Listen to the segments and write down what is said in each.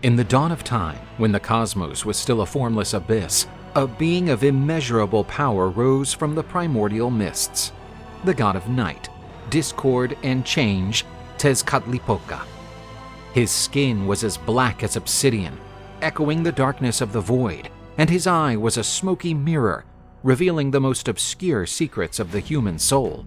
In the dawn of time, when the cosmos was still a formless abyss, a being of immeasurable power rose from the primordial mists. The god of night, discord, and change, Tezcatlipoca. His skin was as black as obsidian, echoing the darkness of the void, and his eye was a smoky mirror, revealing the most obscure secrets of the human soul.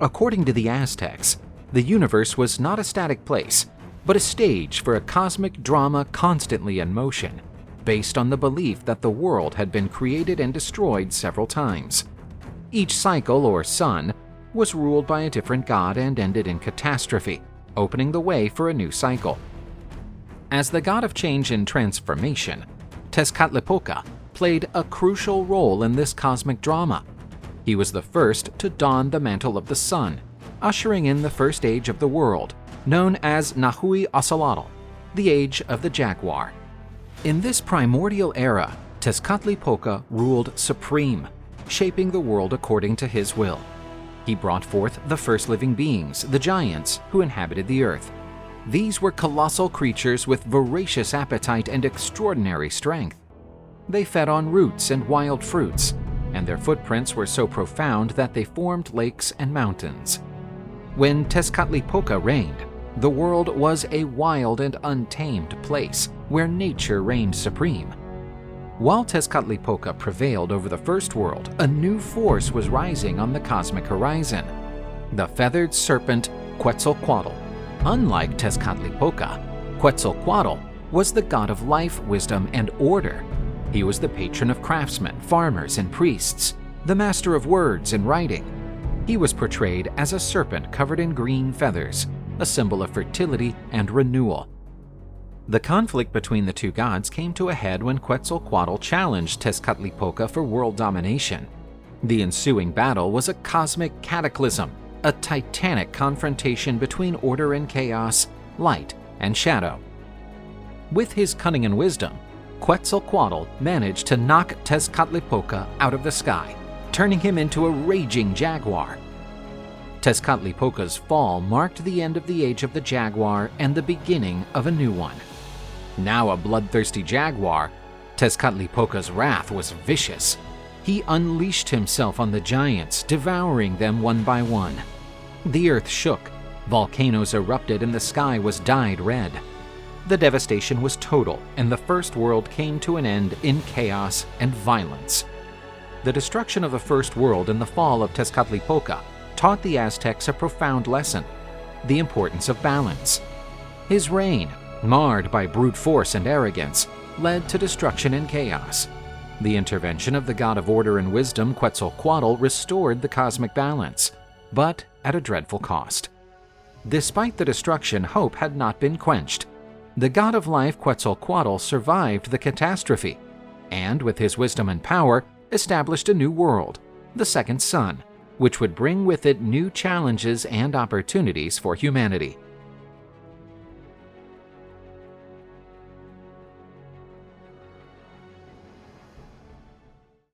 According to the Aztecs, the universe was not a static place, but a stage for a cosmic drama constantly in motion, based on the belief that the world had been created and destroyed several times. Each cycle, or sun, was ruled by a different god and ended in catastrophe, opening the way for a new cycle. As the god of change and transformation, Tezcatlipoca played a crucial role in this cosmic drama. He was the first to don the mantle of the sun, ushering in the first age of the world, known as Inaugurated, the age of the Jaguar. In this primordial era, Tezcatlipoca ruled supreme, shaping the world according to his will. He brought forth the first living beings, the giants, who inhabited the earth. These were colossal creatures with voracious appetite and extraordinary strength. They fed on roots and wild fruits, and their footprints were so profound that they formed lakes and mountains. When Tezcatlipoca reigned, the world was a wild and untamed place where nature reigned supreme. While Tezcatlipoca prevailed over the first world, a new force was rising on the cosmic horizon: the feathered serpent Quetzalcoatl. Unlike Tezcatlipoca, Quetzalcoatl was the god of life, wisdom, and order. He was the patron of craftsmen, farmers, and priests, the master of words and writing. He was portrayed as a serpent covered in green feathers, a symbol of fertility and renewal. The conflict between the two gods came to a head when Quetzalcoatl challenged Tezcatlipoca for world domination. The ensuing battle was a cosmic cataclysm, a titanic confrontation between order and chaos, light and shadow. With his cunning and wisdom, Quetzalcoatl managed to knock Tezcatlipoca out of the sky, turning him into a raging jaguar. Tezcatlipoca's fall marked the end of the age of the Jaguar and the beginning of a new one. Now a bloodthirsty jaguar, Tezcatlipoca's wrath was vicious. He unleashed himself on the giants, devouring them one by one. The earth shook, volcanoes erupted, and the sky was dyed red. The devastation was total, and the first world came to an end in chaos and violence. The destruction of the first world and the fall of Tezcatlipoca taught the Aztecs a profound lesson: the importance of balance. His reign, marred by brute force and arrogance, led to destruction and chaos. The intervention of the god of order and wisdom, Quetzalcoatl, restored the cosmic balance, but at a dreadful cost. Despite the destruction, hope had not been quenched. The god of life, Quetzalcoatl, survived the catastrophe, and with his wisdom and power, established a new world, the second sun, which would bring with it new challenges and opportunities for humanity.